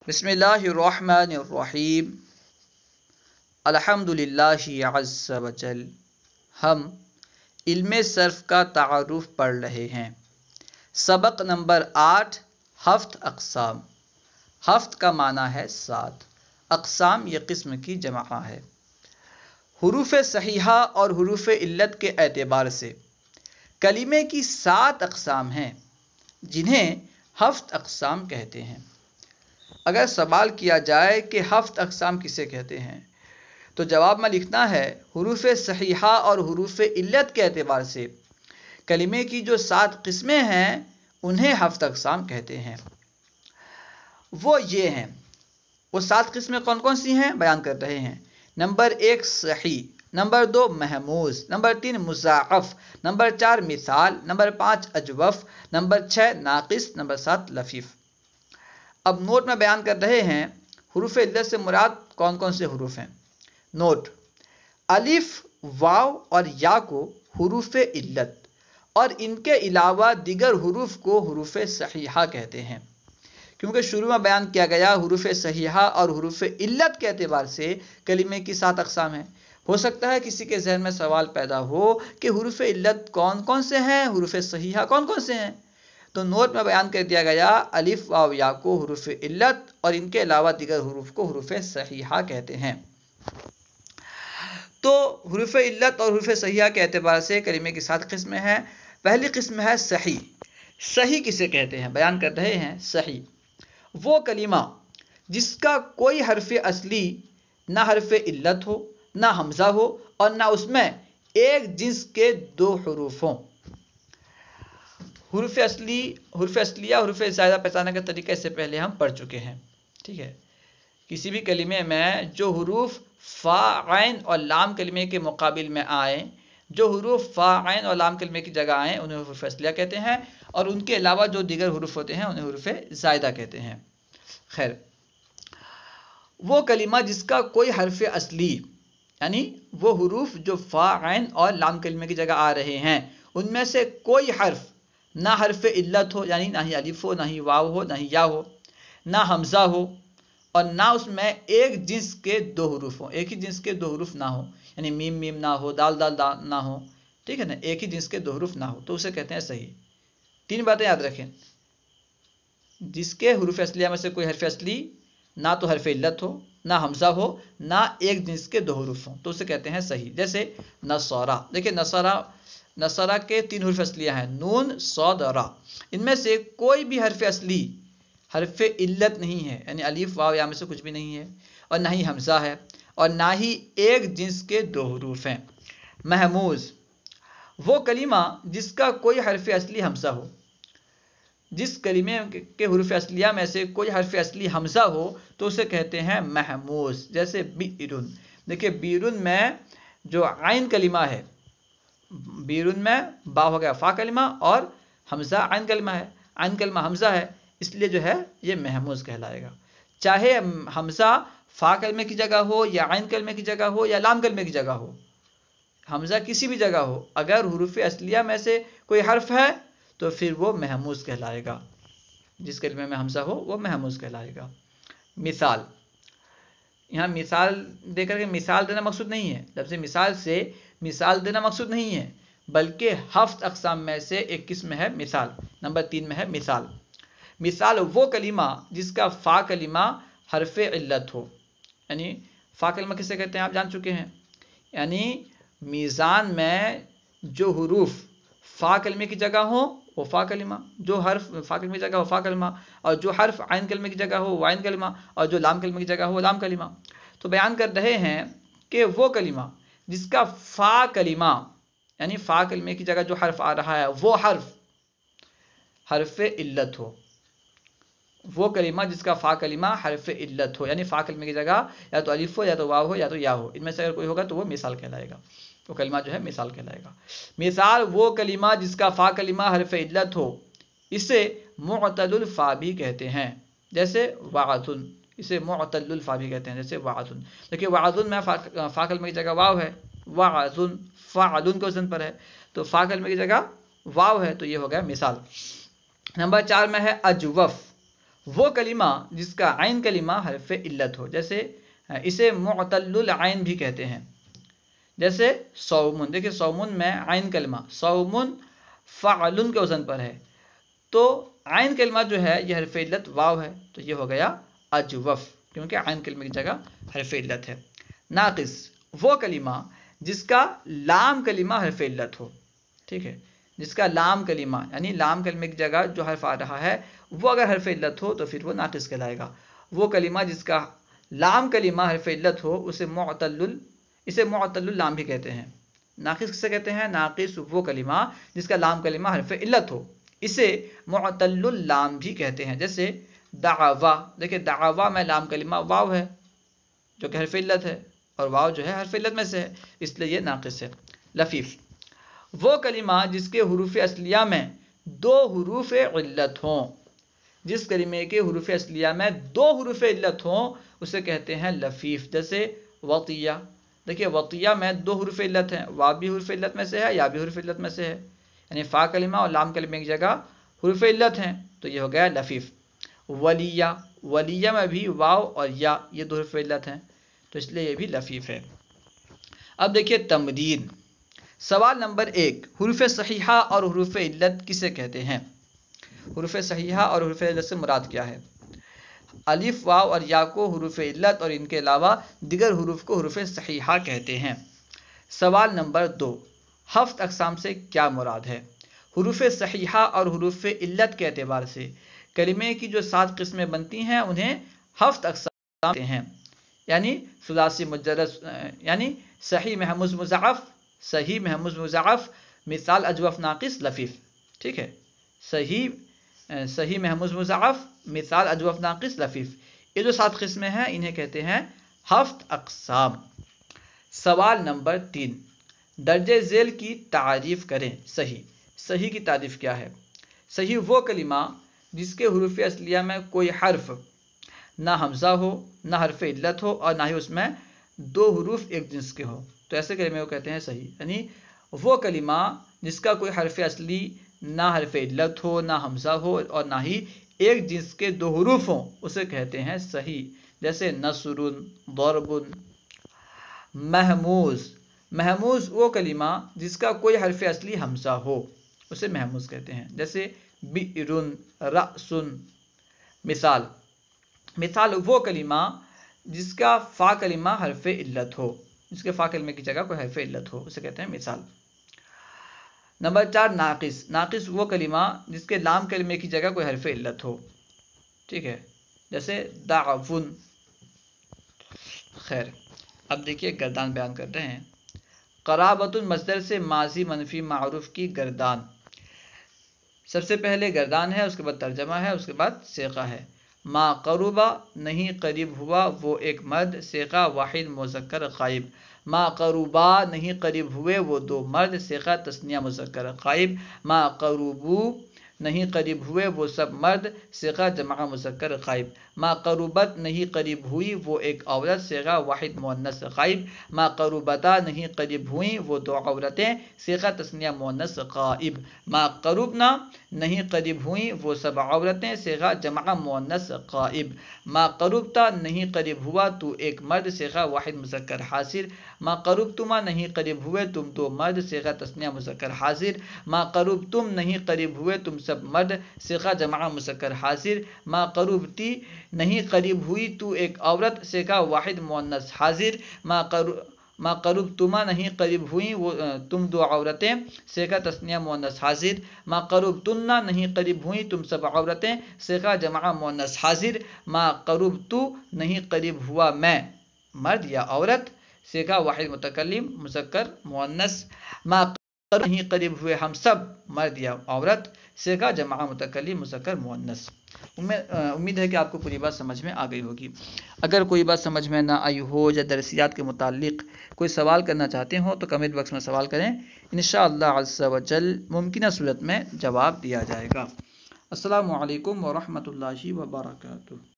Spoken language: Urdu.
بسم اللہ الرحمن الرحیم الحمدللہ عز وجل۔ ہم علم صرف کا تعارف پڑھ رہے ہیں۔ سبق نمبر 8، ہفت اقسام۔ ہفت کا معنی ہے 7، اقسام یہ قسم کی جمع ہے۔ حروف صحیحہ اور حروف علت کے اعتبار سے کلمے کی 7 اقسام ہیں جنہیں ہفت اقسام کہتے ہیں۔ اگر سوال کیا جائے کہ ہفت اقسام کسے کہتے ہیں تو جواب میں لکھنا ہے حروف صحیحہ اور حروف علت کے اعتبار سے کلمے کی جو 7 قسمیں ہیں انہیں ہفت اقسام کہتے ہیں۔ وہ یہ ہیں، وہ 7 قسمیں کون کون سی ہیں بیان کر رہے ہیں۔ نمبر 1 صحیح، نمبر 2 محموز، نمبر 3 مضاعف، نمبر 4 مثال، نمبر 5 اجوف، نمبر 6 ناقص، نمبر 7 لفیف۔ اب نوٹ میں بیان کر رہے ہیں حروف علت سے مراد کون کون سے حروف ہیں۔ نوٹ: الف، واو اور یا کو حروف علت اور ان کے علاوہ دیگر حروف کو حروف صحیحہ کہتے ہیں۔ کیونکہ شروع میں بیان کیا گیا حروف صحیحہ اور حروف علت کے اعتبار سے کلمے کی 7 اقسام ہیں۔ ہو سکتا ہے کسی کے ذہن میں سوال پیدا ہو کہ حروف علت کون کون سے ہیں، حروف صحیحہ کون کون سے ہیں۔ تو نوٹ میں بیان کر دیا گیا الف، واو، یا کو حروف علت اور ان کے علاوہ دیگر حروف کو حروف صحیحہ کہتے ہیں۔ تو حروف علت اور حروف صحیحہ کے اعتبار سے کلمے کی 7 قسمیں ہیں۔ پہلی قسم ہے صحیح۔ صحیح کسے کہتے ہیں بیان کر رہے ہیں۔ صحیح وہ کلمہ جس کا کوئی حرف اصلی نہ حرف علت ہو، نہ حمزہ ہو اور نہ اس میں ایک جنس کے 2 حروف ہوں۔ حروف اصلیہ حروف زائدہ پہچاننے کا طریقہ اس سے پہلے ہم پڑھ چکے ہیں، ٹھیک ہے۔ کسی بھی کلمے میں جو حروف فا، عین اور لام کلمے کے مقابل میں آئیں، جو حروف فا، عین اور لام کلمے کی جگہ آئیں انہیں حروف اصلیہ کہتے ہیں، اور ان کے علاوہ جو دیگر حروف ہوتے ہیں انہیں حروف زائدہ کہتے ہیں۔ خیر، وہ کلمہ جس کا کوئی حرف اصلی یعنی وہ حروف جو فا، عین اور لام کلمے کی جگہ آ رہے ہیں ان میں سے کوئی حرف نہ حرف علت ہو، یعنی نہ ہی الف ہو، نہ ہی واو ہو، نہ ہی یا ہو، نہ حمزہ ہو اور نہ اس میں ایک جنس کے 2 حروف ہوں۔ ایک ہی جنس کے 2 حروف نہ ہو، یعنی میم میم نہ ہو، دال دال نہ ہو، ٹھیک ہے نا، ایک ہی جنس کے 2 حروف نہ ہو تو اسے کہتے ہیں صحیح۔ 3 باتیں یاد رکھیں: جس کے حروف اصلیہ میں سے کوئی حرف اصلی نہ تو حرف علت ہو، نہ حمزہ ہو، نہ ایک جنس کے 2 حروف ہوں تو اسے کہتے ہیں صحیح۔ جیسے نصارہ، دیکھیں نصارہ کے 3 حروف اصلیہ ہیں، نون، صاد، را۔ ان میں سے کوئی بھی حرف اصلی حرف علت نہیں ہے، یعنی الف، واو، یا میں سے کچھ بھی نہیں ہے، اور نہ ہی حمزہ ہے اور نہ ہی ایک جنس کے 2 حروف ہیں۔ محموز وہ کلمہ جس کا کوئی حرف اصلی حمزہ ہو۔ جس کلمے کے حروف اصلیہ میں سے کوئی حرف اصلی حمزہ ہو تو اسے کہتے ہیں محموز۔ جیسے بیرون، دیکھیں بیرون میں جو عین کلمہ ہے، بیرون میں با ہو گیا فا کلمہ اور حمزہ عین کلمہ ہے، عین کلمہ حمزہ ہے، اس لیے جو ہے یہ محموز کہلائے گا۔ چاہے حمزہ فا کلمے کی جگہ ہو یا عین کلمے کی جگہ ہو یا لام کلمے کی جگہ ہو، حمزہ کسی بھی جگہ ہو، اگر حروف اصلیہ میں سے کوئی حرف ہے تو پھر وہ محموز کہلائے گا۔ جس کلمے میں حمزہ ہو وہ محموز کہلائے گا۔ مثال، یہاں مثال دے کر کے مثال دینا مقصود نہیں ہے، لفظ مثال سے مثال دینا مقصود نہیں ہے، بلکہ ہفت اقسام میں سے ایک قسم ہے مثال۔ نمبر 3 میں ہے مثال۔ مثال وہ کلمہ جس کا فا کلمہ حرف علت ہو، یعنی فا کلمہ کسے کہتے ہیں آپ جان چکے ہیں، یعنی میزان میں جو حروف فا کلمے کی جگہ ہو وہ فا کلمہ، جو حرف فا کلمے کی جگہ ہو فا کلمہ، اور جو حرف عین کلمے کی جگہ ہو وہ عین کلمہ، اور جو لام کلمے کی جگہ ہو وہ لام کلمہ۔ تو بیان کر رہے ہیں کہ وہ کلمہ جس کا فا کلمہ یعنی فا کلمے کی جگہ جو حرف آ رہا ہے وہ حرف علت ہو۔ وہ کلمہ جس کا فا کلمہ حرف علت ہو، یعنی فا کلمے کی جگہ یا تو الف ہو یا تو واو ہو یا تو یا ہو، ان میں سے اگر کوئی ہوگا تو وہ مثال کہلائے گا، وہ کلمہ جو ہے مثال کہلائے گا۔ مثال وہ کلمہ جس کا فا کلمہ حرف علت ہو، اسے معتل الفا بھی کہتے ہیں، جیسے وعدن، اسے معتل الفا بھی کہتے ہیں، جیسے وعدن۔ دیکھیے وعدن میں فا کلمے کی جگہ واو ہے، وعدن فعلن کے وزن پر ہے، تو فا کلمے کی جگہ واو ہے تو یہ ہو گیا مثال۔ نمبر 4 میں ہے اجوف وہ کلمہ جس کا عین کلمہ حرف علت ہو، جیسے اسے معتل العین بھی کہتے ہیں، جیسے صومن، دیکھیں صومن میں عین کلمہ صومن فعلن کے وزن پر ہے، تو عین کلمہ جو ہے یہ حرف علت واو ہے، تو یہ ہو گیا اجوف، کیونکہ عین کلمہ کی جگہ حرف علت ہے۔ ناقص وہ کلمہ جس کا لام کلمہ حرف علت ہو، ٹھیک ہے، جس کا لام کلمہ یعنی لام کلمے کی جگہ جو حرف آ رہا ہے وہ اگر حرف علت ہو تو پھر وہ ناقص کہلائے گا۔ وہ کلمہ جس کا لام کلمہ حرف علت ہو اسے معتل اللام بھی کہتے ہیں۔ ناقص کسے کہتے ہیں؟ ناقص وہ کلمہ جس کا لام کلمہ حرف علت ہو، اسے معتل اللام بھی کہتے ہیں، جیسے دعوا، دیکھیں دعوا میں لام کلمہ واو ہے جو کہ حرف علت ہے، اور واو جو ہے حرف علت میں سے ہے، اس لیے یہ ناقص ہے۔ لفیف وہ کلمہ جس کے حروف اصلیہ میں دو حروف علت ہوں، جس کلمے کے حروف اصلیہ میں دو حروف علت ہوں اسے کہتے ہیں لفیف، جیسے وطیہ، دیکھیے وطیہ میں دو حروف علت ہیں، وا بھی حروف علت میں سے ہے، یا بھی حروف علت میں سے ہے، یعنی فا کلمہ اور لام کلمے کی جگہ حروف علت ہیں، تو یہ ہو گیا لفیف۔ ولیہ، ولیہ میں بھی واو اور یا یہ دو حروف علت ہیں، تو اس لیے یہ بھی لفیف ہے۔ اب دیکھیے تمرین، سوال نمبر 1، حروف صحیحہ اور حروف علت کسے کہتے ہیں؟ حروف صحیحہ اور حروف علت سے مراد کیا ہے؟ الف، واو اور یا کو حروف علت اور ان کے علاوہ دیگر حروف کو حروف صحیحہ کہتے ہیں۔ سوال نمبر 2، ہفت اقسام سے کیا مراد ہے؟ حروف صحیحہ اور حروف علت کے اعتبار سے کلمے کی جو 7 قسمیں بنتی ہیں انہیں ہفت اقسام کہتے ہیں، یعنی ثلاثی مجرد، یعنی صحیح محموز مضاعف، صحیح محموز مضاعف، مثال اجوف ناقص لفیف، ٹھیک ہے، صحیح محموز مضاعف، مثال اجوف ناقص لفیف، یہ جو 7 قسمیں ہیں انہیں کہتے ہیں ہفت اقسام۔ سوال نمبر 3، درجہ ذیل کی تعریف کریں۔ صحیح کی تعریف کیا ہے؟ صحیح وہ کلمہ جس کے حروف اصلیہ میں کوئی حرف نہ حمزہ ہو، نہ حرف علت ہو، اور نہ ہی اس میں دو حروف ایک جنس کے ہو، تو ایسے کلمے کو کہتے ہیں صحیح، یعنی وہ کلمہ جس کا کوئی حرف اصلی نہ حرف علت ہو، نہ حمزہ ہو، اور نہ ہی ایک جنس کے دو حروف ہوں، اسے کہتے ہیں صحیح، جیسے نصر، ضرب۔ محموز وہ کلمہ جس کا کوئی حرف اصلی حمزہ ہو، اسے محموز کہتے ہیں، جیسے بئر، رأس۔ مثال وہ کلمہ جس کا فا کلمہ حرف علت ہو، جس کے فا کلمے کی جگہ کوئی حرف علت ہو، اسے کہتے ہیں مثال۔ نمبر 4، ناقص وہ کلمہ جس کے لام کلمے کی جگہ کوئی حرف علت ہو، ٹھیک ہے، جیسے دعون۔ خیر، اب دیکھیے گردان بیان کر رہے ہیں۔ قرابۃ مصدر سے ماضی منفی معروف کی گردان، سب سے پہلے گردان ہے، اس کے بعد ترجمہ ہے، اس کے بعد سیغہ ہے۔ ما قربا نہیں قریب ہوا وہ ایک مرد، سیغہ واحد مذکر غائب۔ ما قربا نہیں قریب ہوئے وہ دو مرد، سیغہ تثنیہ مذکر غائب۔ ما قربو نہیں قریب ہوئے وہ سب مرد، سیغہ جمع مذکر غائب۔ ما قربت نہیں قریب ہوئی وہ ایک عورت، سیغہ واحد مؤنث غائب۔ ما قربتا نہیں قریب ہوئیں وہ دو عورتیں، سیغہ تثنیہ مؤنث غائب۔ ما قربنا نہیں قریب ہوئیں وہ سب عورتیں، سیغہ جمع مؤنث غائب۔ ما قربتا نہیں قریب ہوا تو ایک مرد، سیغہ واحد مذکر حاضر۔ ما قربتما نہیں قریب ہوئے تم دو مرد، سیغہ تثنیہ مذکر حاضر۔ ما قربتم نہیں قریب ہوئے تم سب مرد، سیغہ جمع مذکر حاضر۔ ما قربتی نہیں قریب ہوئی تو ایک عورت، سیغہ واحد مؤنث حاضر۔ ما قربتما نہیں قریب ہوئیں وہ تم دو عورتیں، سیغہ تثنیہ مؤنث حاضر۔ ما قربتن نہیں قریب ہوئیں تم سب عورتیں، سیغہ جمع مؤنث حاضر۔ ما قربتو نہیں قریب ہوا میں مرد یا عورت، سیغہ واحد متکلم مذکر مؤنث۔ ما قرب نہیں قریب ہوئے ہم سب مرد یا عورت، سیغہ جمع متکلم مذکر مؤنث۔ امید ہے کہ آپ کو پوری بات سمجھ میں آ گئی ہوگی۔ اگر کوئی بات سمجھ میں نہ آئی ہو یا درسیات کے متعلق کوئی سوال کرنا چاہتے ہوں تو کمنٹ باکس میں سوال کریں، انشاءاللہ عز و جل ممکنہ صورت میں جواب دیا جائے گا۔ السلام علیکم ورحمۃ اللہ وبرکاتہ۔